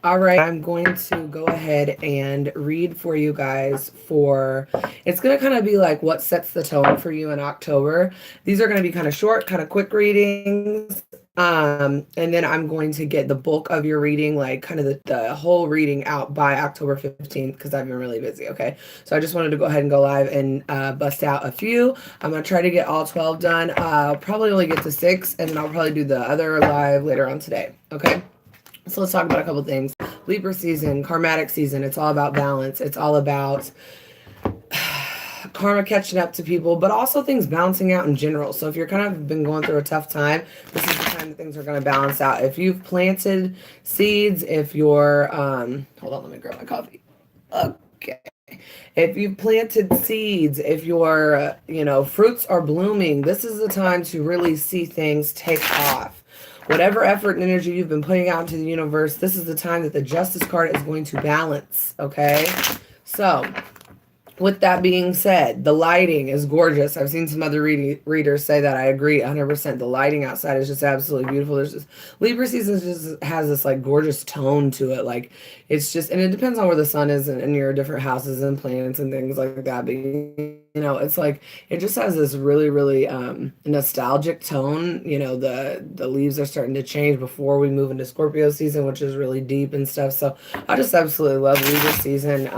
All right, I'm going to go ahead and read for you guys it's going to kind of be like what sets the tone for you in October. These are going to be kind of short, kind of quick readings. And then I'm going to get the bulk of your reading, like kind of the whole reading out by October 15th because I've been really busy. Okay. So I just wanted to go ahead and go live and bust out a few. I'm going to try to get all 12 done. I'll probably only get to 6 and then I'll probably do the other live later on today. Okay. So let's talk about a couple things. Libra season, karmatic season. It's all about balance. It's all about karma catching up to people, but also things balancing out in general. So if you're kind of been going through a tough time, this is the time that things are going to balance out. If you've planted seeds, if you're, hold on, let me grab my coffee. Okay. If you've planted seeds, if your, fruits are blooming, this is the time to really see things take off. Whatever effort and energy you've been putting out into the universe, this is the time that the Justice card is going to balance, okay? So, with that being said, the lighting is gorgeous. I've seen some other readers say that. I agree 100%. The lighting outside is just absolutely beautiful. There's just Libra season just has this like gorgeous tone to it. Like it's just, and it depends on where the sun is and your different houses and planets and things like that. But it's like it just has this really, really nostalgic tone. The leaves are starting to change before we move into Scorpio season, which is really deep and stuff. So I just absolutely love Libra season.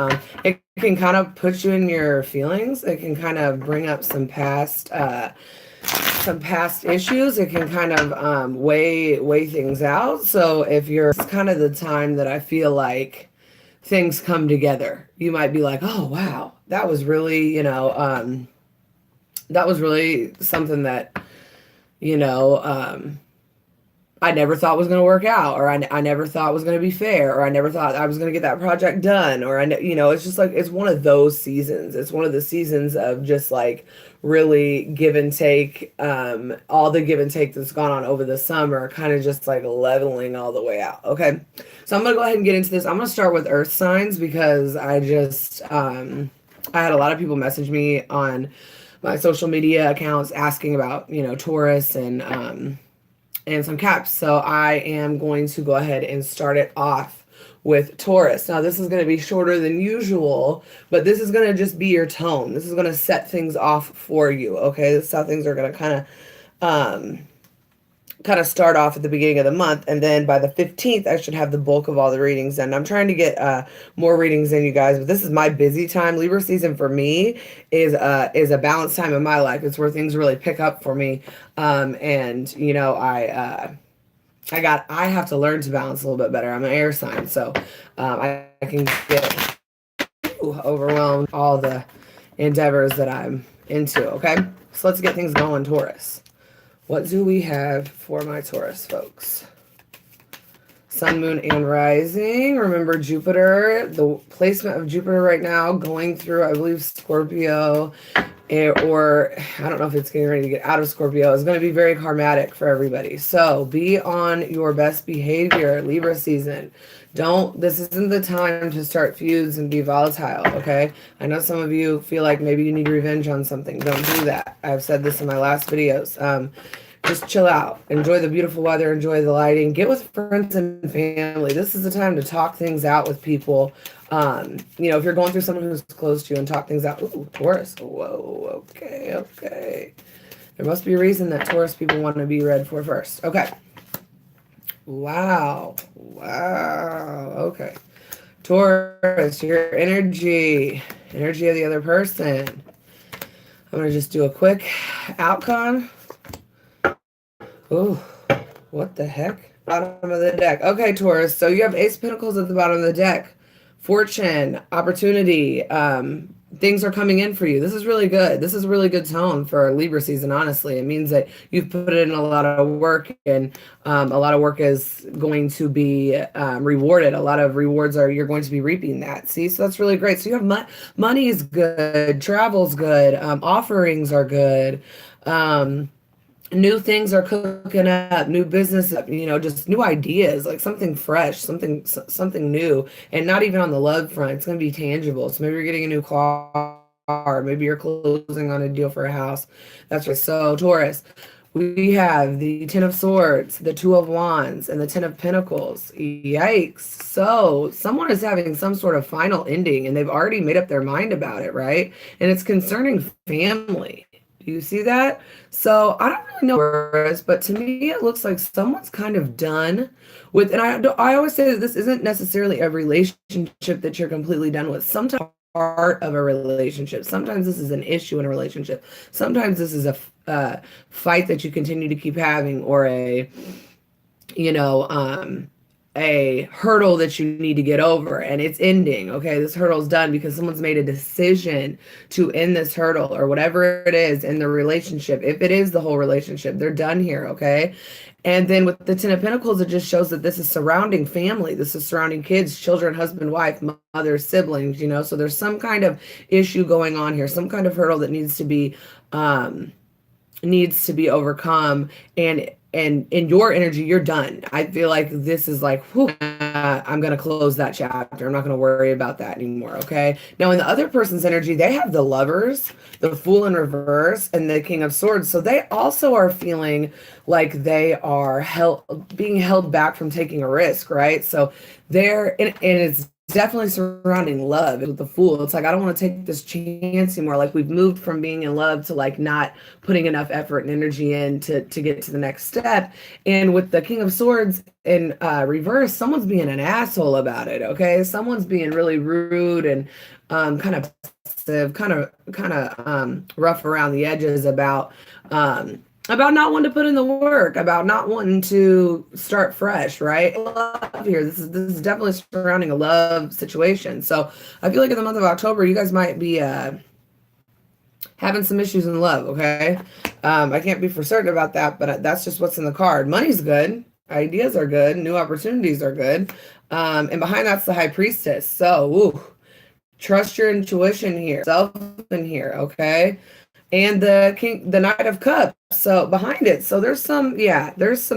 It can kind of put you in your feelings. It can kind of bring up some past issues. It can kind of weigh things out. So if it's kind of the time that I feel like things come together, you might be like, oh wow, that was really something that I never thought was going to work out, or I never thought was going to be fair, or I never thought I was going to get that project done, or it's just like, it's one of those seasons. It's one of the seasons of just like really give and take, all the give and take that's gone on over the summer, kind of just like leveling all the way out. Okay. So I'm going to go ahead and get into this. I'm going to start with earth signs because I had a lot of people message me on my social media accounts asking about, Taurus and some caps. So I am going to go ahead and start it off with Taurus. Now this is going to be shorter than usual, but this is going to just be your tone. This is going to set things off for you. Okay. This is how things are going to kind of start off at the beginning of the month, and then by the 15th I should have the bulk of all the readings done. I'm trying to get more readings in, you guys, but this is my busy time. Libra season for me is a balanced time in my life. It's where things really pick up for me, and I have to learn to balance a little bit better. I'm an air sign, so I can get overwhelmed all the endeavors that I'm into. Okay, so let's get things going, Taurus. What do we have for my Taurus folks? Sun, moon, and rising. Remember Jupiter, the placement of Jupiter right now going through, I believe, Scorpio, or I don't know if it's getting ready to get out of Scorpio. It's going to be very karmatic for everybody. So be on your best behavior, Libra season. This isn't the time to start feuds and be volatile, okay? I know some of you feel like maybe you need revenge on something. Don't do that. I've said this in my last videos. Just chill out. Enjoy the beautiful weather. Enjoy the lighting. Get with friends and family. This is the time to talk things out with people. If you're going through someone who's close to you, and talk things out. Ooh, Taurus. Whoa, okay. There must be a reason that Taurus people want to be read for first. Okay. Wow. Okay. Taurus, your energy of the other person. I'm going to just do a quick outcome. Ooh, what the heck? Bottom of the deck. Okay, Taurus. So you have Ace of Pentacles at the bottom of the deck. Fortune, opportunity, things are coming in for you. This is really good. This is a really good tone for Libra season, honestly. It means that you've put in a lot of work, and a lot of work is going to be rewarded. A lot of rewards you're going to be reaping that. See, so that's really great. So you have money is good, travel's good, offerings are good. New things are cooking up, new business, just new ideas, like something fresh, something new, and not even on the love front. It's going to be tangible. So maybe you're getting a new car, maybe you're closing on a deal for a house. That's right. So Taurus, We have the Ten of Swords, the Two of Wands, and the Ten of Pentacles. Yikes. So someone is having some sort of final ending and they've already made up their mind about it, right? And it's concerning family. Do you see that? So I don't really know where it is, but to me it looks like someone's kind of done with, and I always say that this isn't necessarily a relationship that you're completely done with. Sometimes part of a relationship. Sometimes this is an issue in a relationship. Sometimes this is a fight that you continue to keep having, or you know, a hurdle that you need to get over, and it's ending. Okay, this hurdle's done because someone's made a decision to end this hurdle or whatever it is in the relationship. If it is the whole relationship, they're done here. Okay. And then with the Ten of Pentacles, it just shows that this is surrounding family. This is surrounding kids, children, husband, wife, mother, siblings, you know. So there's some kind of issue going on here, some kind of hurdle that needs to be overcome. And in your energy, you're done. I feel like this is like, whew, I'm going to close that chapter. I'm not going to worry about that anymore. Okay. Now in the other person's energy, they have the Lovers, the Fool in reverse, and the King of Swords. So they also are feeling like they are being held back from taking a risk. Right. So and it's definitely surrounding love with the Fool. It's like, I don't want to take this chance anymore. Like, we've moved from being in love to like not putting enough effort and energy in to get to the next step. And with the King of Swords in reverse, someone's being an asshole about it. Okay. Someone's being really rude and kind of passive, kind of rough around the edges about not wanting to put in the work, about not wanting to start fresh, right? Love here. This is definitely surrounding a love situation. So I feel like in the month of October, you guys might be having some issues in love, okay? I can't be for certain about that, but that's just what's in the card. Money's good. Ideas are good. New opportunities are good. And behind that's the High Priestess. So, trust your intuition here. Self in here, okay? And the Knight of Cups. So behind it. So there's some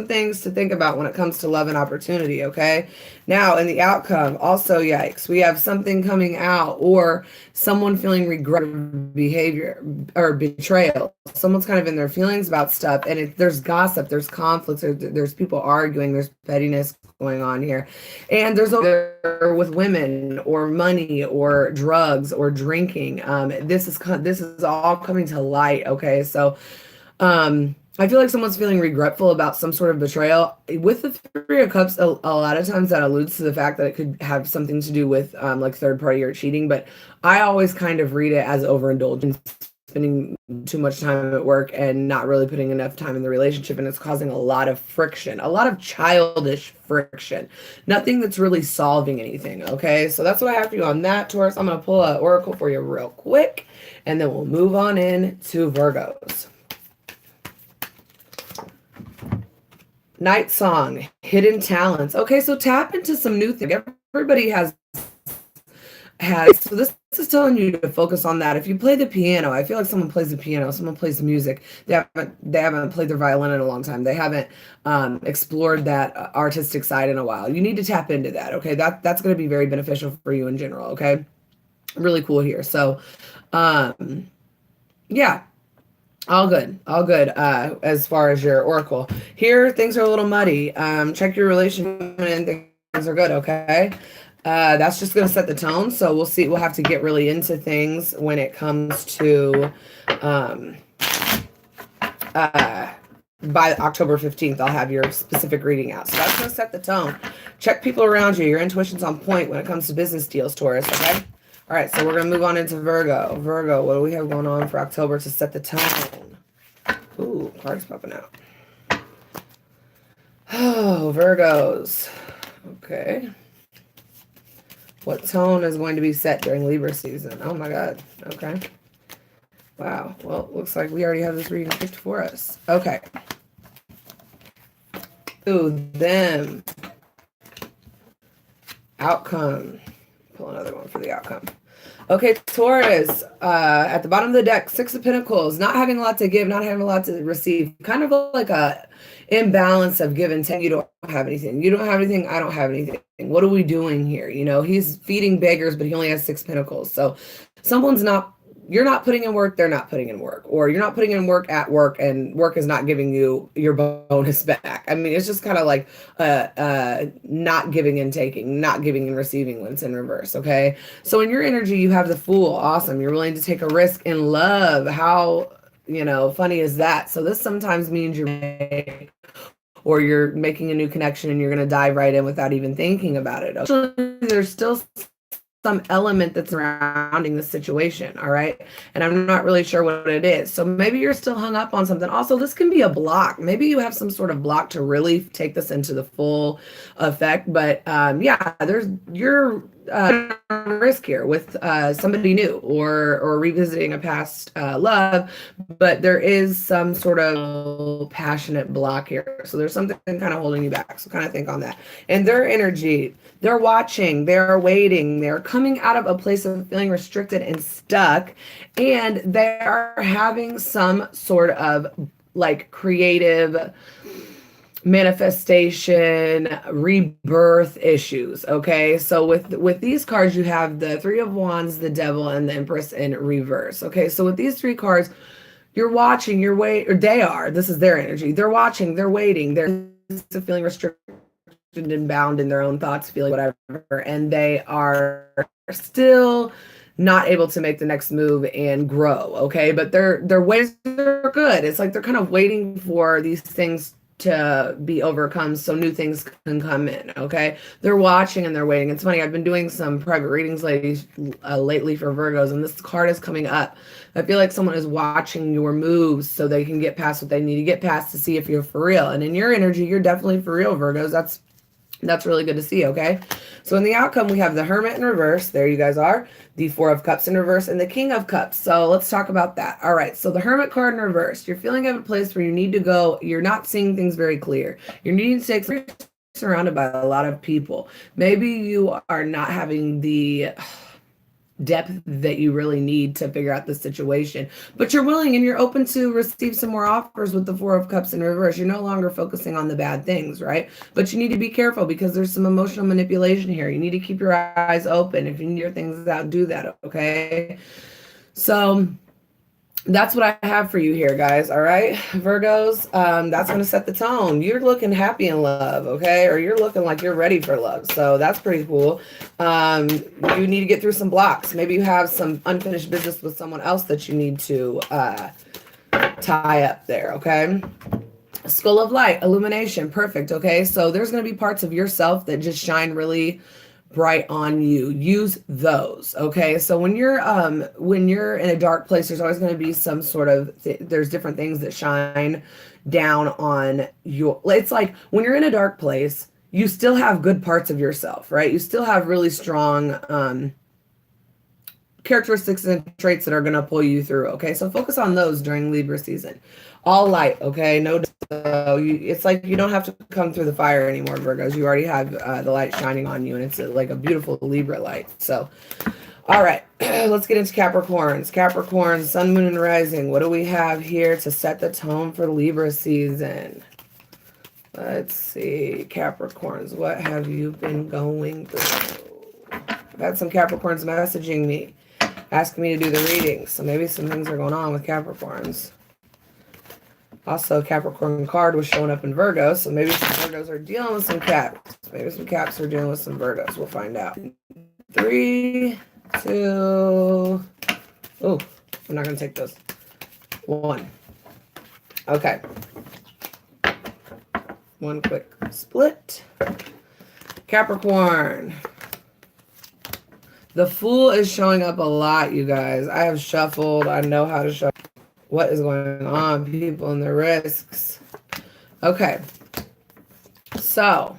things to think about when it comes to love and opportunity. Okay. Now in the outcome, also, yikes, we have something coming out, or someone feeling regret behavior or betrayal. Someone's kind of in their feelings about stuff, and there's gossip, there's conflicts, there's people arguing, there's pettiness going on here. And there's over with women or money or drugs or drinking. This is all coming to light. Okay. So, I feel like someone's feeling regretful about some sort of betrayal. With the Three of Cups, a lot of times that alludes to the fact that it could have something to do with like third party or cheating, but I always kind of read it as overindulgence, spending too much time at work and not really putting enough time in the relationship, and it's causing a lot of friction, a lot of childish friction, nothing that's really solving anything. Okay, so that's what I have for you on that, Taurus. I'm going to pull an oracle for you real quick, and then we'll move on in to Virgos. Night Song, Hidden Talents. Okay, so tap into some new things. Everybody has, so this is telling you to focus on that. If you play the piano, I feel like someone plays the piano, someone plays the music. They haven't played their violin in a long time. They haven't explored that artistic side in a while. You need to tap into that. Okay, that's going to be very beneficial for you in general. Okay, really cool here. So, yeah. All good. As far as your oracle here, things are a little muddy. Check your relationship and things are good. Okay. That's just going to set the tone. So we'll see. We'll have to get really into things when it comes to, by October 15th, I'll have your specific reading out. So that's going to set the tone. Check people around you. Your intuition's on point when it comes to business deals, Taurus. Okay. All right, so we're going to move on into Virgo. Virgo, what do we have going on for October to set the tone? Ooh, cards popping out. Oh, Virgos. Okay. What tone is going to be set during Libra season? Oh, my God. Okay. Wow. Well, looks like we already have this reading picked for us. Okay. Ooh, them. Outcome. Pull another one for the outcome. Okay, Taurus, at the bottom of the deck, Six of Pentacles, not having a lot to give, not having a lot to receive, kind of like a imbalance of give and take. You don't have anything. You don't have anything. I don't have anything. What are we doing here? You know, he's feeding beggars, but he only has Six Pentacles. So someone's not you're not putting in work, they're not putting in work, or you're not putting in work at work and work is not giving you your bonus back. I mean, it's just kind of like not giving and taking, not giving and receiving when it's in reverse. Okay. So in your energy, you have the Fool. Awesome. You're willing to take a risk in love. How, funny is that? So this sometimes means or you're making a new connection and you're going to dive right in without even thinking about it. Actually, there's still some element that's surrounding the situation, all right? And I'm not really sure what it is. So maybe you're still hung up on something. Also, this can be a block. Maybe you have some sort of block to really take this into the full effect. But yeah, you're risk here with somebody new or revisiting a past love, but there is some sort of passionate block here. So there's something kind of holding you back. So kind of think on that. And their energy, they're watching, they're waiting, they're coming out of a place of feeling restricted and stuck, and they are having some sort of like creative manifestation, rebirth issues. Okay, so with these cards, you have the Three of Wands, the Devil, and the Empress in reverse. Okay, so with these three cards, you're watching, you're waiting, or they are. This is their energy. They're watching, they're waiting, they're feeling restricted and bound in their own thoughts, feeling whatever, and they are still not able to make the next move and grow. Okay, but their ways are good. It's like they're kind of waiting for these things to be overcome so new things can come in. Okay, they're watching and they're waiting. It's funny, I've been doing some private readings lately for Virgos, and this card is coming up. I feel like someone is watching your moves so they can get past what they need to get past to see if you're for real. And in your energy, you're definitely for real, Virgos. That's really good to see. Okay, so in the outcome, we have the Hermit in reverse. There you guys are. The Four of Cups in reverse and the King of Cups. So let's talk about that. All right, so the Hermit card in reverse. You're feeling at a place where you need to go. You're not seeing things very clear. You're needing to take surrounded by a lot of people. Maybe you are not having the depth that you really need to figure out the situation, but you're willing and you're open to receive some more offers with the Four of Cups in reverse. You're no longer focusing on the bad things, right? But you need to be careful because there's some emotional manipulation here. You need to keep your eyes open. If you need your things out, do that. Okay, so that's what I have for you here, guys. All right, Virgos, that's going to set the tone. You're looking happy in love, okay? Or you're looking like you're ready for love. So that's pretty cool. You need to get through some blocks. Maybe you have some unfinished business with someone else that you need to tie up there, okay? Skull of Light, illumination, perfect, okay? So there's going to be parts of yourself that just shine really bright on you. Use those. Okay, so when you're in a dark place, there's always going to be some sort of there's different things that shine down on your. It's like when you're in a dark place, you still have good parts of yourself, right? You still have really strong characteristics and traits that are going to pull you through. Okay, so focus on those during Libra season. All light. Okay, no. It's like you don't have to come through the fire anymore, Virgos. You already have the light shining on you, and it's like a beautiful Libra light. So, all right, let's get into Capricorns. Capricorn, Sun, Moon, and Rising. What do we have here to set the tone for Libra season? Let's see, Capricorns. What have you been going through? I've had some Capricorns messaging me, asking me to do the readings. So maybe some things are going on with Capricorns. Also, Capricorn card was showing up in Virgo, so maybe some Virgos are dealing with some Caps. Maybe some Caps are dealing with some Virgos. We'll find out. 3, 2... Oh, I'm not going to take those. 1. Okay. One quick split. Capricorn. The Fool is showing up a lot, you guys. I have shuffled. I know how to shuffle. What is going on, people, and their risks? Okay. So,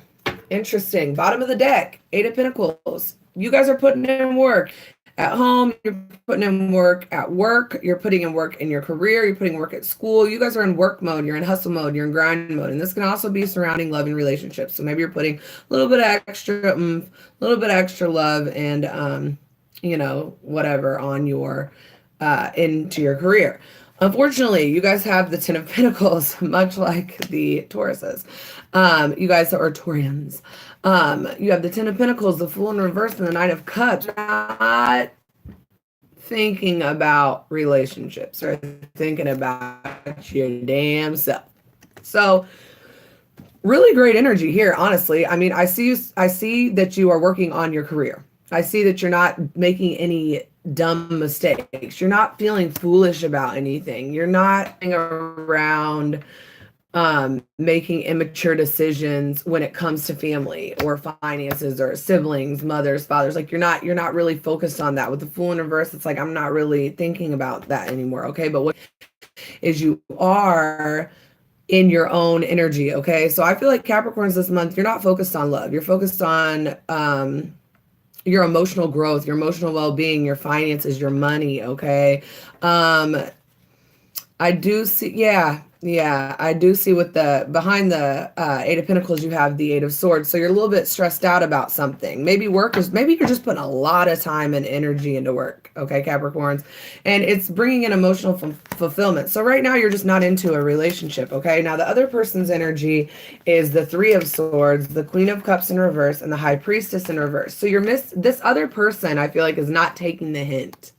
interesting. Bottom of the deck, 8 of Pentacles. You guys are putting in work at home. You're putting in work at work. You're putting in work in your career. You're putting work at school. You guys are in work mode. You're in hustle mode. You're in grind mode. And this can also be surrounding love and relationships. So maybe you're putting a little bit extra love and, whatever on your, into your career. Unfortunately, you guys have the Ten of Pentacles, much like the Tauruses. You guys are Taurians. You have the Ten of Pentacles, the Fool in reverse, and the Knight of Cups. Not thinking about relationships or thinking about your damn self. So really great energy here, honestly. I mean, I see that you are working on your career. I see that you're not making any dumb mistakes. You're not feeling foolish about anything. You're not around making immature decisions when it comes to family or finances or siblings, mothers, fathers. Like you're not really focused on that. With the Fool in reverse, it's like I'm not really thinking about that anymore. Okay, but what is you are in your own energy. Okay, so I feel like Capricorns this month, you're not focused on love. You're focused on your emotional growth, your emotional well-being, your finances, your money. Okay. I do see, I do see with the behind the Eight of Pentacles, you have the Eight of Swords. So you're a little bit stressed out about something. Maybe maybe you're just putting a lot of time and energy into work. Okay, Capricorns, and it's bringing in emotional fulfillment. So right now you're just not into a relationship. Okay, now the other person's energy is the Three of Swords, the Queen of Cups in reverse, and the High Priestess in reverse. So this other person, I feel like, is not taking the hint.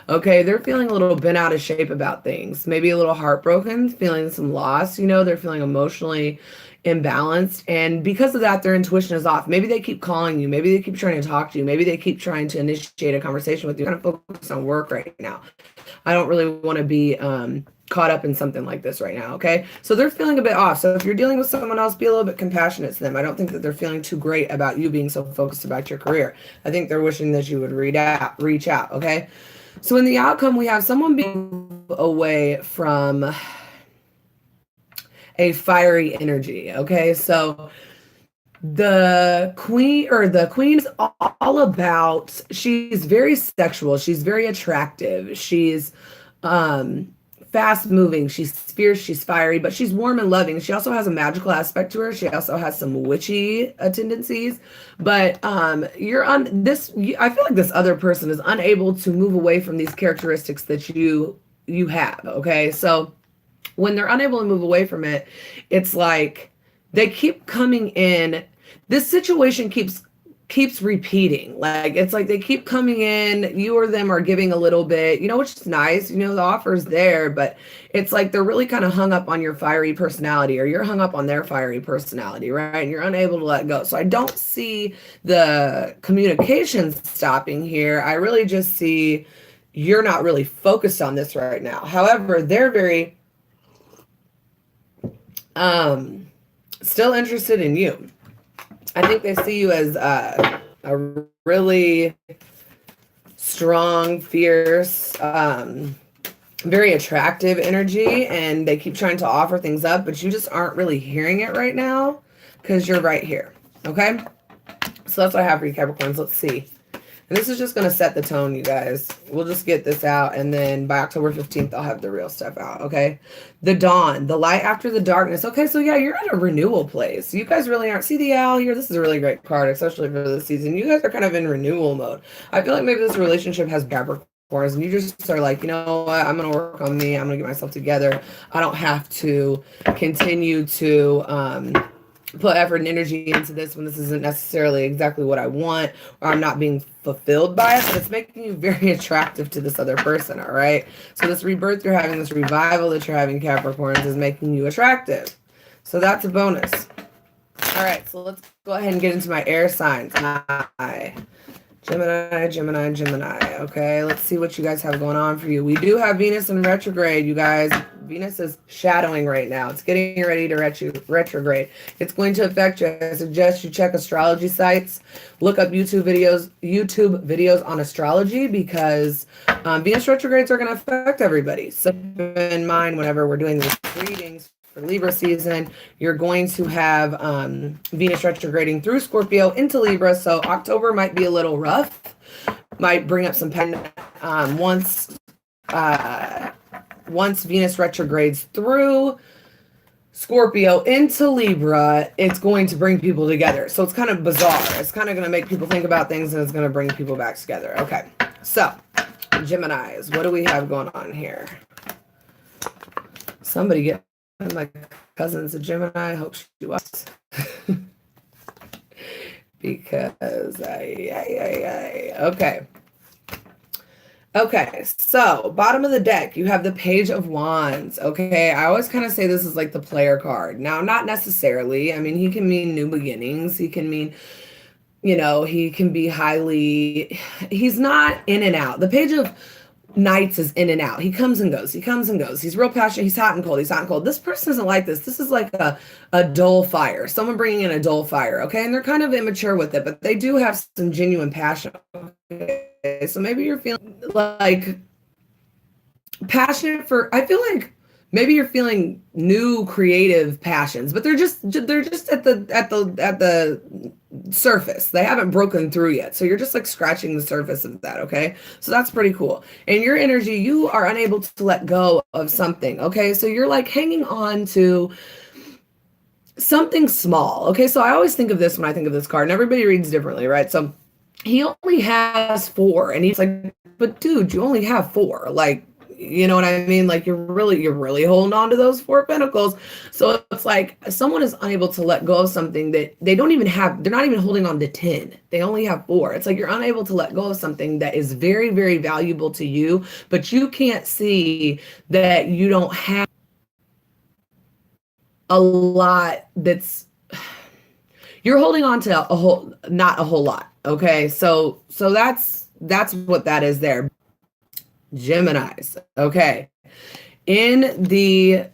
Okay, they're feeling a little bent out of shape about things, maybe a little heartbroken, feeling some loss, they're feeling emotionally imbalanced. And because of that, their intuition is off. Maybe they keep calling you. Maybe they keep trying to talk to you. Maybe they keep trying to initiate a conversation with you. I'm kind of focused on work right now. I don't really want to be caught up in something like this right now. Okay, so they're feeling a bit off. So if you're dealing with someone else, be a little bit compassionate to them. I don't think that they're feeling too great about you being so focused about your career. I think they're wishing that you would reach out. Okay. So in the outcome, we have someone being away from a fiery energy. Okay, so the queen is all about, she's very sexual, she's very attractive, she's fast moving, she's fierce, she's fiery, but she's warm and loving. She also has a magical aspect to her. She also has some witchy tendencies. But I feel like this other person is unable to move away from these characteristics that you have. Okay, so when they're unable to move away from it, it's like they keep coming in. This situation keeps repeating. Like it's like they keep coming in, you or them are giving a little bit, which is nice, the offer's there, but it's like they're really kind of hung up on your fiery personality, or you're hung up on their fiery personality, right? And you're unable to let go. So I don't see the communication stopping here. I really just see you're not really focused on this right now. However, they're very still interested in you. I think they see you as a really strong, fierce, very attractive energy, and they keep trying to offer things up, but you just aren't really hearing it right now because you're right here. Okay, so that's what I have for you, Capricorns. Let's see. And this is just going to set the tone, you guys. We'll just get this out, and then by October 15th, I'll have the real stuff out, okay? The dawn, the light after the darkness. Okay, so yeah, you're at a renewal place. You guys really aren't. See the owl here? This is a really great card, especially for this season. You guys are kind of in renewal mode. I feel like maybe this relationship has Capricorns, and you just are like, you know what? I'm going to work on me. I'm going to get myself together. I don't have to continue to put effort and energy into this when this isn't necessarily exactly what I want, or I'm not being fulfilled by it, but it's making you very attractive to this other person, all right? So this rebirth you're having, this revival that you're having, Capricorns, is making you attractive. So that's a bonus. All right, so let's go ahead and get into my air signs. Gemini. Okay, let's see what you guys have going on for you. We do have Venus in retrograde, you guys. Venus is shadowing right now. It's getting ready to retrograde. It's going to affect you. I suggest you check astrology sites. Look up YouTube videos on astrology, because Venus retrogrades are going to affect everybody. So keep in mind whenever we're doing these readings for Libra season, you're going to have Venus retrograding through Scorpio into Libra. So October might be a little rough, might bring up some pain. Once Venus retrogrades through Scorpio into Libra, it's going to bring people together. So it's kind of bizarre. It's kind of going to make people think about things, and it's going to bring people back together. Okay, so Geminis, what do we have going on here? Somebody get my cousin's a Gemini. I hope she was. Because okay. Okay, so bottom of the deck, you have the Page of Wands. Okay, I always kind of say this is like the player card. Now, not necessarily. I mean, he can mean new beginnings. He can mean, he can be highly, he's not in and out. The Page of Knights is in and out. He comes and goes. He comes and goes. He's real passionate. He's hot and cold. He's hot and cold. This person isn't like this. This is like a dull fire. Someone bringing in a dull fire. Okay, and they're kind of immature with it, but they do have some genuine passion. Okay, so maybe you're feeling like passionate for, I feel like maybe you're feeling new creative passions, but they're just at the surface. They haven't broken through yet. So you're just like scratching the surface of that, okay? So that's pretty cool. In your energy, you are unable to let go of something, okay? So you're like hanging on to something small, okay? So I always think of this when I think of this card, and everybody reads differently, right? So he only has 4, and he's like, but dude, you only have 4. Like, you know what I mean? Like you're really holding on to those 4 pentacles. So it's like someone is unable to let go of something that they don't even have. They're not even holding on to 10. They only have 4. It's like you're unable to let go of something that is very, very valuable to you, but you can't see that you don't have a lot that's, you're holding on to not a whole lot. Okay. So that's what that is there. Geminis. Okay. In the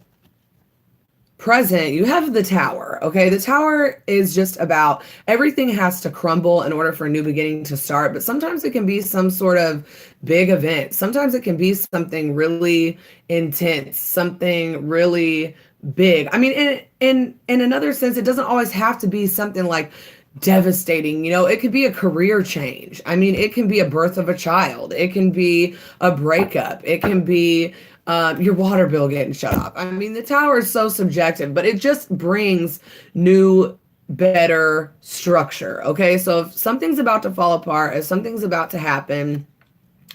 present, you have the Tower. Okay. The Tower is just about everything has to crumble in order for a new beginning to start. But sometimes it can be some sort of big event. Sometimes it can be something really intense, something really big. I mean, in another sense, it doesn't always have to be something like devastating. It could be a career change. I mean, it can be a birth of a child. It can be a breakup. It can be your water bill getting shut off. I mean, the Tower is so subjective, but it just brings new, better structure. Okay, so if something's about to fall apart, if something's about to happen,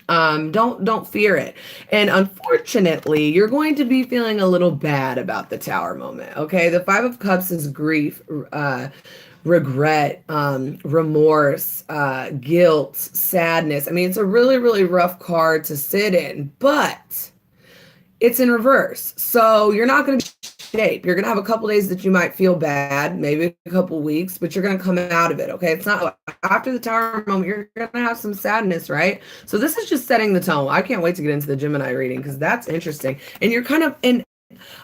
don't fear it. And unfortunately, you're going to be feeling a little bad about the Tower moment. Okay, the 5 of Cups is grief, regret, remorse, guilt, sadness. I mean, it's a really, really rough card to sit in, but it's in reverse. So you're not going to be shape. You're going to have a couple days that you might feel bad, maybe a couple weeks, but you're going to come out of it. Okay. It's not after the Tower moment, you're going to have some sadness, right? So this is just setting the tone. I can't wait to get into the Gemini reading because that's interesting. And you're kind of in,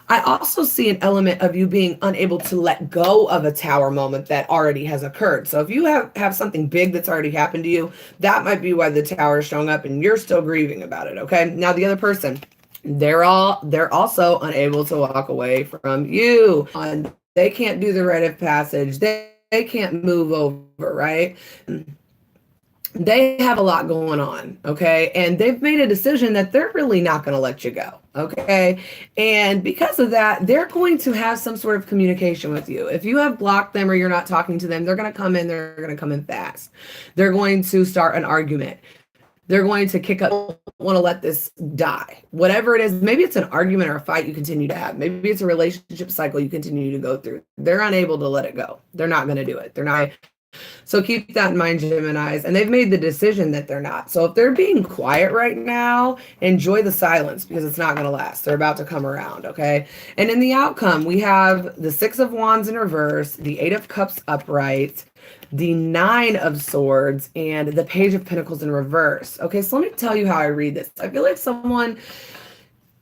I also see an element of you being unable to let go of a Tower moment that already has occurred. So if you have something big that's already happened to you, that might be why the Tower is showing up and you're still grieving about it. Okay. Now the other person, they're also unable to walk away from you. They can't do the rite of passage. They can't move over, right? They have a lot going on, okay? And they've made a decision that they're really not going to let you go, okay? And because of that, they're going to have some sort of communication with you. If you have blocked them or you're not talking to them, they're going to come in fast. They're going to start an argument. They're going to kick up, want to let this die. Whatever it is, maybe it's an argument or a fight you continue to have. Maybe it's a relationship cycle you continue to go through. They're unable to let it go. They're not going to do it. They're not. So keep that in mind, Geminis. And they've made the decision that they're not. So if they're being quiet right now, enjoy the silence because it's not going to last. They're about to come around, okay? And in the outcome, we have the 6 of Wands in reverse, the 8 of Cups upright, the 9 of Swords, and the Page of Pentacles in reverse. Okay, so let me tell you how I read this. I feel like someone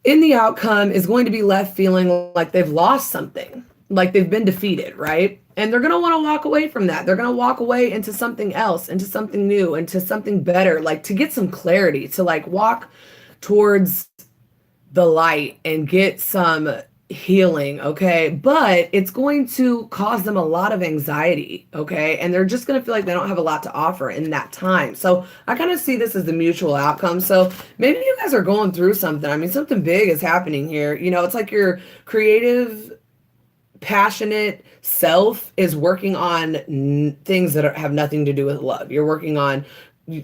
in the outcome is going to be left feeling like they've lost something, like they've been defeated, right? And they're going to want to walk away from that. They're going to walk away into something else, into something new, into something better, like to get some clarity, to like walk towards the light and get some healing, okay? But it's going to cause them a lot of anxiety, okay? And they're just going to feel like they don't have a lot to offer in that time. So I kind of see this as the mutual outcome. So maybe you guys are going through something. I mean, something big is happening here. It's like your creative, passionate self is working on things that have nothing to do with love. You're working on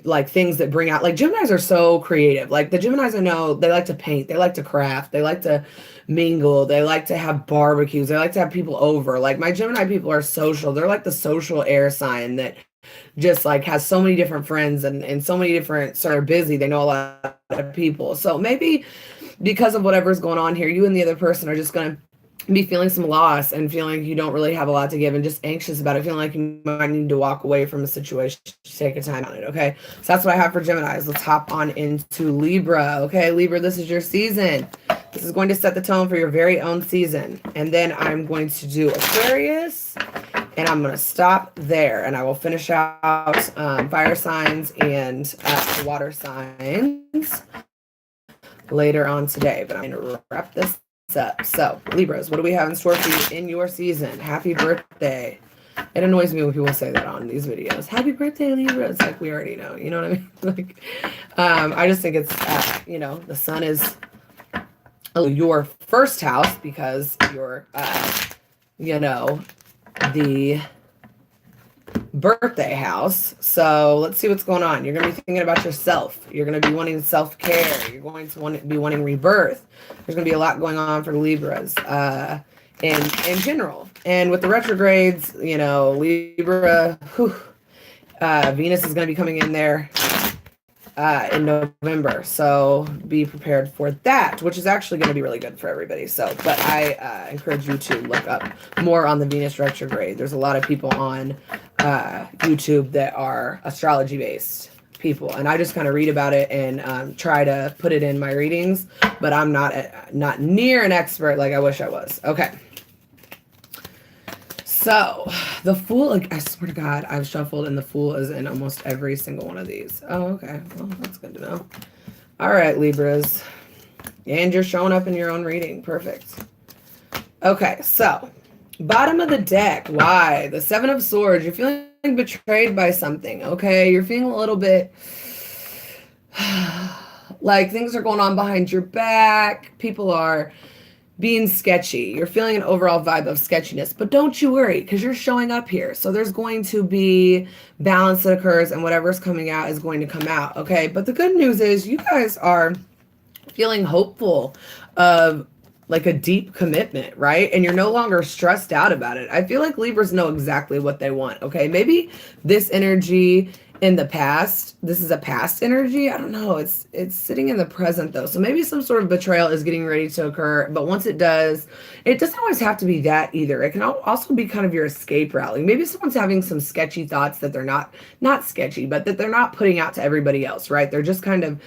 like things that bring out, like Geminis are so creative. Like the Geminis I know, they like to paint, they like to craft, they like to mingle, they like to have barbecues, they like to have people over. Like my Gemini people are social. They're like the social air sign that just like has so many different friends and so many different sort of busy. They know a lot of people. So maybe because of whatever's going on here, you and the other person are just going to be feeling some loss and feeling you don't really have a lot to give and just anxious about it, feeling like you might need to walk away from a situation to take a time on it. Okay, so that's what I have for Geminis. Let's hop on into Libra. Okay, Libra, this is your season. This is going to set the tone for your very own season. And then I'm going to do Aquarius, and I'm going to stop there, and I will finish out fire signs and water signs later on today. But I'm going to wrap this up. So Libras, what do we have in store for you in your season? Happy birthday. It annoys me when people say that on these videos. Happy birthday, Libra. It's like we already know, you know what I mean? Like, I just think it's the sun is your first house because you're the birthday house. So let's see what's going on. You're going to be thinking about yourself. You're going to be wanting self-care. You're going to be wanting rebirth. There's going to be a lot going on for Libras in general. And with the retrogrades, Libra, Venus is going to be coming in there in November. So be prepared for that, which is actually going to be really good for everybody. So, but I encourage you to look up more on the Venus retrograde. There's a lot of people on YouTube that are astrology based people, and I just kind of read about it and try to put it in my readings, but I'm not near an expert like I wish I was. Okay. So the Fool, I swear to God, I've shuffled and the Fool is in almost every single one of these. Oh, okay. Well, that's good to know. All right, Libras. And you're showing up in your own reading. Perfect. Okay, so bottom of the deck. Why? The Seven of Swords. You're feeling betrayed by something, okay? You're feeling a little bit like things are going on behind your back. People are being sketchy. You're feeling an overall vibe of sketchiness, but don't you worry because you're showing up here. So there's going to be balance that occurs and whatever's coming out is going to come out. Okay. But the good news is you guys are feeling hopeful of like a deep commitment, right? And you're no longer stressed out about it. I feel like Libras know exactly what they want. Okay. Maybe this energy in the past, this is a past energy. I don't know. It's sitting in the present though. So maybe some sort of betrayal is getting ready to occur. But once it does, it doesn't always have to be that either. It can also be kind of your escape route. Like maybe someone's having some sketchy thoughts that they're not sketchy, but that they're not putting out to everybody else, right? They're just kind of,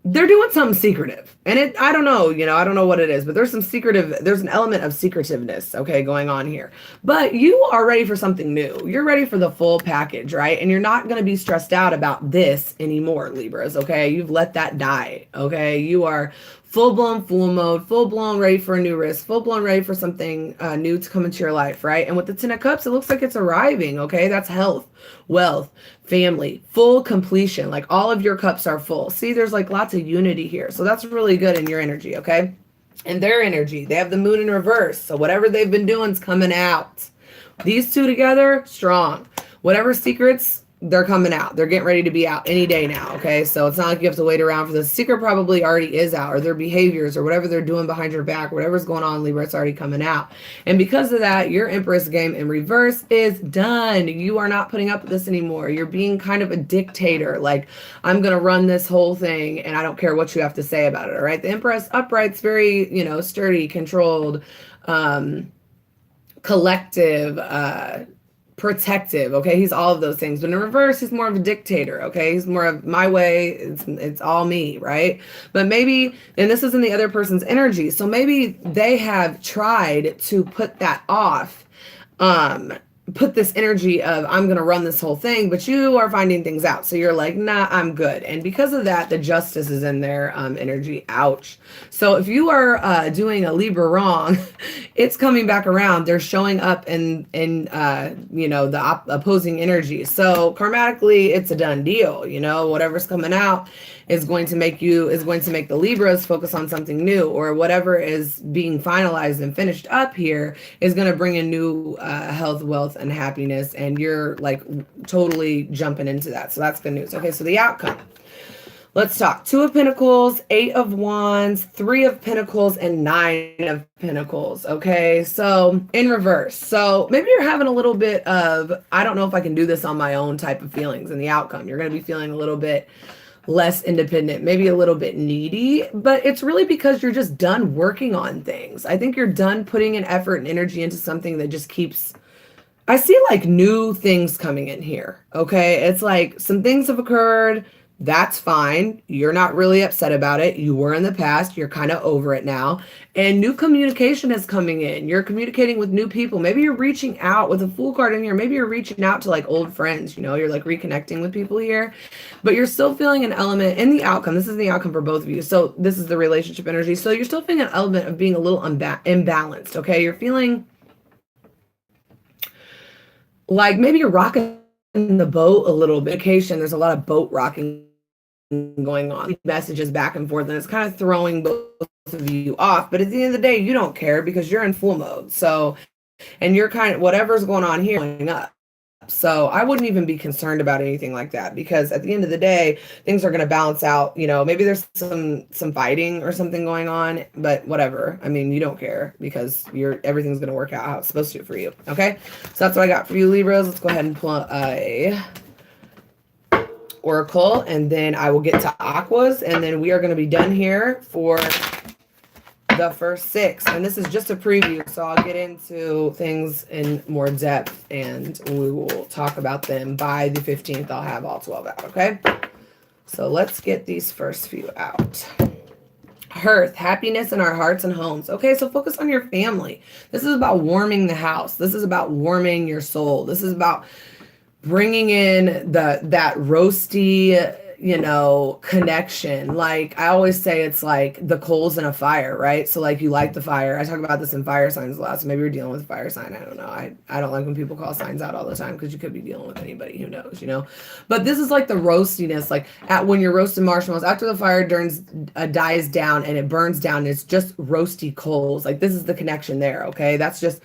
they're doing something secretive, and I don't know, I don't know what it is, but there's an element of secretiveness, okay, going on here, but you are ready for something new. You're ready for the full package, right? And you're not going to be stressed out about this anymore, Libras, okay? You've let that die, okay? You are full-blown Fool mode, full-blown ready for a new risk, full-blown ready for something new to come into your life, right? And with the Ten of Cups, it looks like it's arriving, okay? That's health, wealth, family, full completion. Like all of your cups are full. See, there's like lots of unity here. So that's really good in your energy, okay? And their energy, they have the Moon in reverse. So whatever they've been doing is coming out. These two together, strong. Whatever secrets, they're coming out. They're getting ready to be out any day now, okay? So it's not like you have to wait around for the secret. Probably already is out, or their behaviors or whatever they're doing behind your back, whatever's going on, Libra, it's already coming out. And because of that, your Empress game in reverse is done. You are not putting up with this anymore. You're being kind of a dictator. Like, I'm going to run this whole thing and I don't care what you have to say about it, all right? The Empress upright's very, sturdy, controlled, collective, protective, okay? He's all of those things. But in reverse, he's more of a dictator, okay? He's more of my way, it's all me, right? But maybe, and this is in the other person's energy, so maybe they have tried to put that off, put this energy of I'm going to run this whole thing, but you are finding things out. So you're like, nah, I'm good. And because of that, the Justice is in their energy. Ouch. So if you are doing a Libra wrong, it's coming back around. They're showing up in the opposing energy. So karmatically, it's a done deal. Whatever's coming out is going to make the Libras focus on something new, or whatever is being finalized and finished up here is going to bring in new health, wealth, and happiness, and you're like totally jumping into that. So that's good news. Okay, so the outcome. Let's talk. Two of Pentacles, Eight of Wands, Three of Pentacles, and Nine of Pentacles. Okay, so in reverse. So maybe you're having a little bit of, I don't know if I can do this on my own type of feelings in the outcome. You're going to be feeling a little bit less independent, maybe a little bit needy, but it's really because you're just done working on things. I think you're done putting an effort and energy into something that just keeps, I see like new things coming in here. Okay, it's like some things have occurred. That's fine. You're not really upset about it. You were in the past. You're kind of over it now. And new communication is coming in. You're communicating with new people. Maybe you're reaching out with a Fool card in here. Maybe you're reaching out to like old friends. You know, you're like reconnecting with people here. But you're still feeling an element in the outcome. This is the outcome for both of you. So this is the relationship energy. So you're still feeling an element of being a little imbalanced. Okay. You're feeling like maybe you're rocking the boat a little bit. There's a lot of boat rocking going on, messages back and forth, and it's kind of throwing both of you off. But at the end of the day, you don't care because you're in Fool mode. So, and you're kind of, whatever's going on here, going up. So I wouldn't even be concerned about anything like that, because at the end of the day, things are going to balance out. You know, maybe there's some fighting or something going on, but whatever. I mean, you don't care because everything's going to work out how it's supposed to for you. Okay. So that's what I got for you, Libras. Let's go ahead and pull a Oracle, and then I will get to Aquas, and then we are going to be done here for the first 6. And this is just a preview, so I'll get into things in more depth, and we will talk about them by the 15th. I'll have all 12 out, okay? So let's get these first few out. Hearth, happiness in our hearts and homes. Okay, so focus on your family. This is about warming the house. This is about warming your soul. This is about bringing in that roasty, you know, connection. Like I always say, it's like the coals in a fire, right? So like you light the fire. I talk about this in fire signs a lot. So maybe you're dealing with a fire sign. I don't know. I don't like when people call signs out all the time, because you could be dealing with anybody, who knows, you know. But this is like the roastiness, like when you're roasting marshmallows after the fire dies down and it burns down, it's just roasty coals. Like this is the connection there. Okay, that's just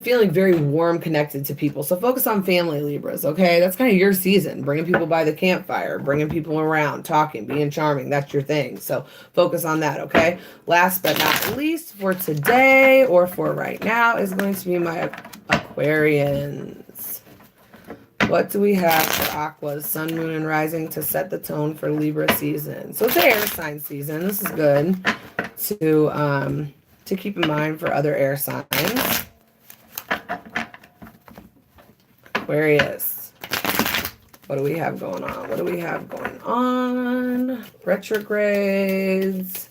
feeling very warm, connected to people. So focus on family, Libras. Okay, that's kind of your season, bringing people by the campfire, bringing people around, talking, being charming. That's your thing. So focus on that. Okay, last but not least for today, or for right now, is going to be my Aquarians. What do we have for Aquas, Sun, Moon, and Rising to set the tone for Libra season? So it's an air sign season. This is good to keep in mind for other air signs. Aquarius. What do we have going on? What do we have going on? Retrogrades.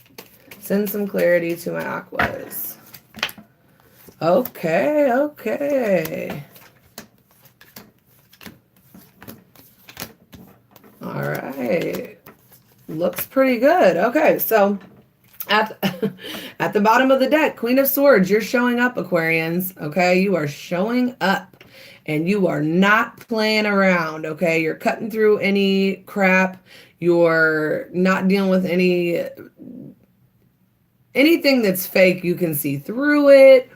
Send some clarity to my Aquas. Okay, okay. All right. Looks pretty good. Okay, so at the bottom of the deck, Queen of Swords, you're showing up, Aquarians. Okay, you are showing up. And you are not playing around, okay? You're cutting through any crap. You're not dealing with anything that's fake. You can see through it.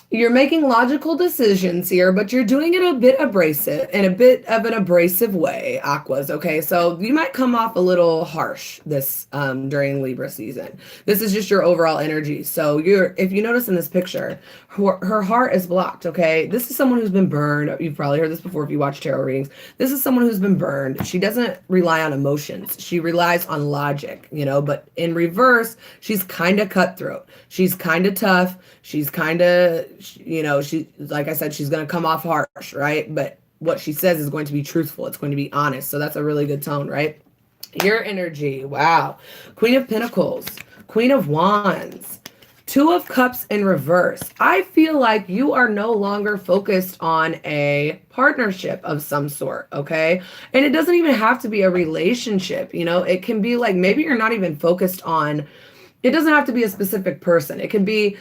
You're making logical decisions here, but you're doing it a bit abrasive, in a bit of an abrasive way, Aquas, okay? So you might come off a little harsh this during Libra season. This is just your overall energy. So if you notice in this picture, her heart is blocked, okay? This is someone who's been burned. You've probably heard this before if you watch tarot readings. This is someone who's been burned. She doesn't rely on emotions. She relies on logic, you know, but in reverse, she's kind of cutthroat. She's kind of tough. She's kind of, you know, like I said, she's going to come off harsh, right? But what she says is going to be truthful. It's going to be honest. So that's a really good tone, right? Your energy. Wow. Queen of Pentacles, Queen of Wands, Two of Cups in reverse. I feel like you are no longer focused on a partnership of some sort, okay? And it doesn't even have to be a relationship, you know? It can be like, maybe you're not even focused on, it doesn't have to be a specific person. It can be,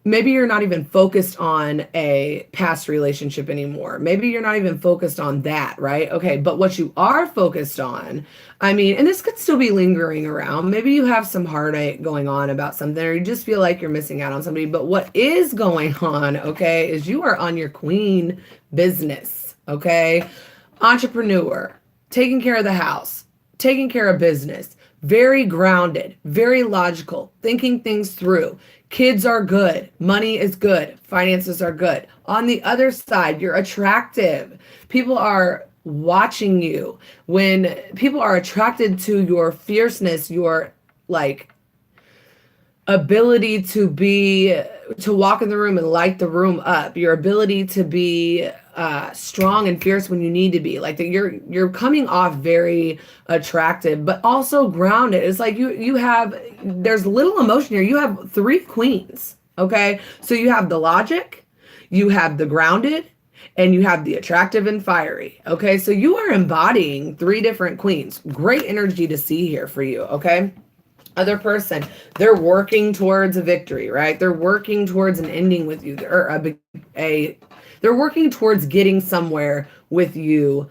maybe you're not even focused on a past relationship anymore. Maybe you're not even focused on that, right? Okay, but what you are focused on, I mean, and this could still be lingering around. Maybe you have some heartache going on about something, or you just feel like you're missing out on somebody. But what is going on, okay, is you are on your queen business, okay? Entrepreneur, taking care of the house, taking care of business, very grounded, very logical, thinking things through. Kids are good, money is good, finances are good. On the other side, you're attractive. People are watching you. When people are attracted to your fierceness, your like ability to walk in the room and light the room up, your ability to be strong and fierce when you need to be, like that you're coming off very attractive but also grounded. It's like you have, there's little emotion here. You have 3 queens. Okay, so you have the logic, you have the grounded, and you have the attractive and fiery. Okay, so you are embodying 3 different queens. Great energy to see here for you. Okay, other person, they're working towards a victory, right? They're working towards an ending with you, or they're working towards getting somewhere with you,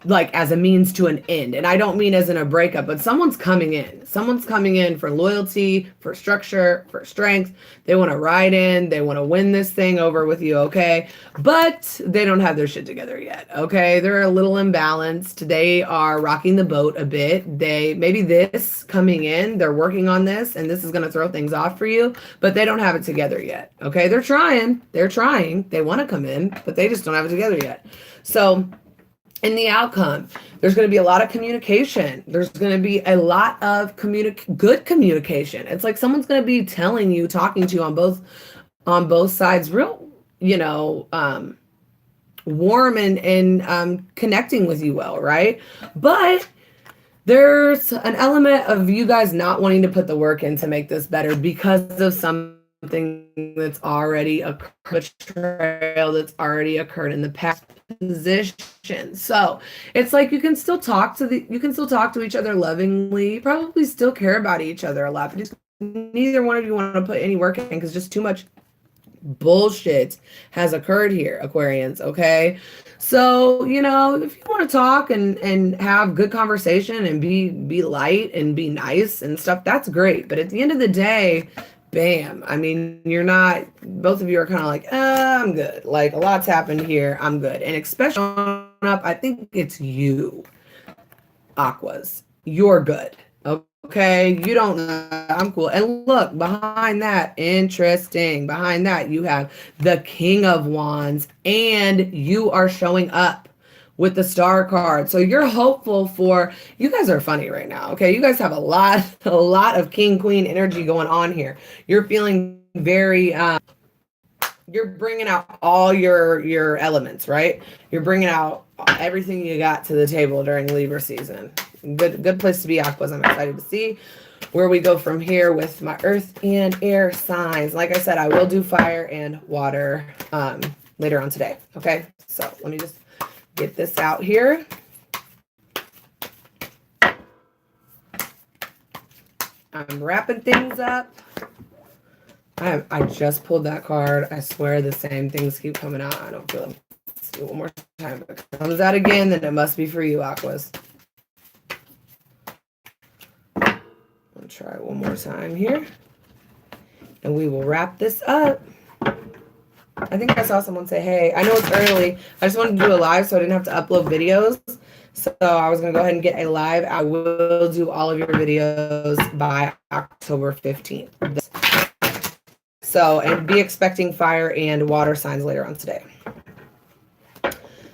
like as a means to an end. And I don't mean as in a breakup, but someone's coming in. Someone's coming in for loyalty, for structure, for strength. They want to ride in. They want to win this thing over with you, okay? But they don't have their shit together yet, okay? They're a little imbalanced. They are rocking the boat a bit. Maybe this coming in, they're working on this, and this is going to throw things off for you, but they don't have it together yet, okay? They're trying. They're trying. They want to come in, but they just don't have it together yet. So in the outcome, there's going to be a lot of communication. There's going to be a lot of good communication. It's like someone's going to be telling you, talking to you on both sides, real, warm and connecting with you well, right? But there's an element of you guys not wanting to put the work in to make this better because of something that's already occurred, betrayal that's already occurred in the past position. So it's like you can still talk to each other lovingly. You probably still care about each other a lot, but just neither one of you want to put any work in because just too much bullshit has occurred here, Aquarians. Okay, so if you want to talk and have good conversation and be light and be nice and stuff, that's great. But at the end of the day, bam, I mean, both of you are kind of like, I'm good. Like, a lot's happened here. I'm good. And especially up, I think it's you, Aquas. You're good. Okay. You don't, I'm cool. And look, behind that, interesting. Behind that, you have the King of Wands, and you are showing up with the Star card. So you're hopeful you guys are funny right now. Okay. You guys have a lot of King Queen energy going on here. You're feeling very, you're bringing out all your elements, right? You're bringing out everything you got to the table during Libra season. Good place to be, Aquas. I'm excited to see where we go from here with my earth and air signs. Like I said, I will do fire and water later on today. Okay. So let me just get this out here. I'm wrapping things up. I just pulled that card. I swear the same things keep coming out. I don't feel it. Let's do it one more time. If it comes out again, then it must be for you, Aquas. I'll try one more time here. And we will wrap this up. I think I saw someone say, hey, I know it's early. I just wanted to do a live so I didn't have to upload videos. So I was going to go ahead and get a live. I will do all of your videos by October 15th. So, and be expecting fire and water signs later on today.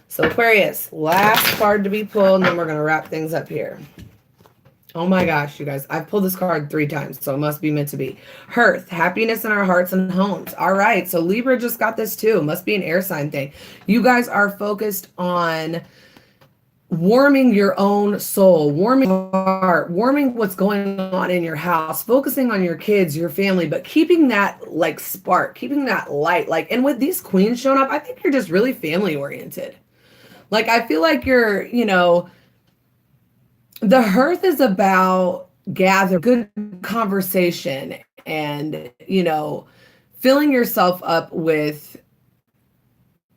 So Aquarius, last card to be pulled, and then we're going to wrap things up here. Oh my gosh, you guys, I've pulled this card 3 times, so it must be meant to be. Hearth, happiness in our hearts and homes. All right, so Libra just got this too. Must be an air sign thing. You guys are focused on warming your own soul, warming your heart, warming what's going on in your house, focusing on your kids, your family, but keeping that like spark, keeping that light. Like, and with these queens showing up, I think you're just really family oriented. Like, I feel like you're, the hearth is about good conversation and, filling yourself up with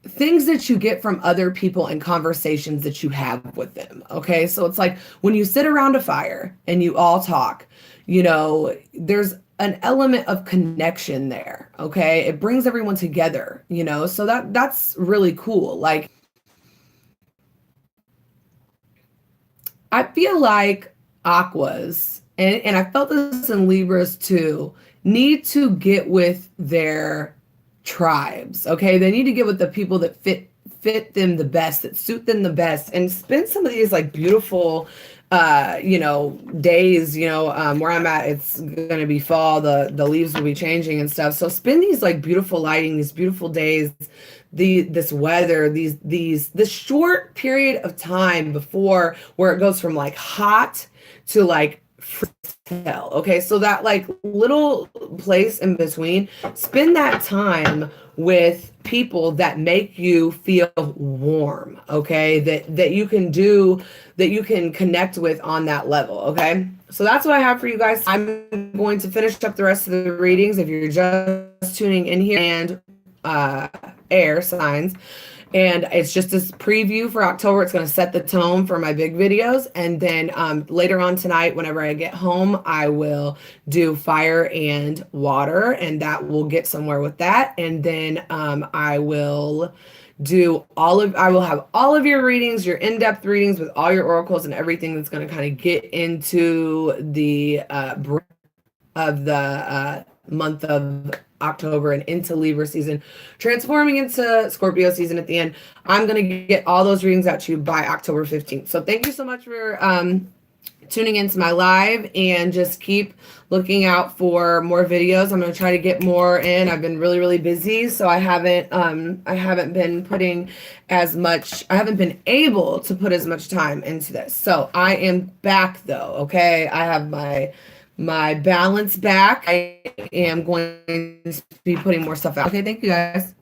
things that you get from other people and conversations that you have with them. Okay. So it's like when you sit around a fire and you all talk, there's an element of connection there. Okay. It brings everyone together, so that's really cool. Like, I feel like Aquas, and I felt this in Libras too, need to get with their tribes. Okay, they need to get with the people that fit them the best, that suit them the best, and spend some of these like beautiful days, where I'm at, it's gonna be fall, the leaves will be changing and stuff. So spend these like beautiful lighting, these beautiful days, this weather, this short period of time before where it goes from like hot to like hell. Okay, so that like little place in between, spend that time with people that make you feel warm. Okay, that you can do, that you can connect with on that level. Okay, so that's what I have for you guys. I'm going to finish up the rest of the readings if you're just tuning in here, and air signs. And it's just this preview for October. It's going to set the tone for my big videos. And then later on tonight, whenever I get home, I will do fire and water, and that will get somewhere with that. And then I will have all of your readings, your in-depth readings with all your oracles and everything that's going to kind of get into the of the month of October and into Libra season, transforming into Scorpio season at the end. I'm going to get all those readings out to you by October 15th. So thank you so much for tuning into my live, and just keep looking out for more videos. I'm going to try to get more in. I've been really, really busy, so I haven't been putting as much, I haven't been able to put as much time into this. So I am back though. Okay. I have my balance back. I am going to be putting more stuff out. Okay, thank you guys.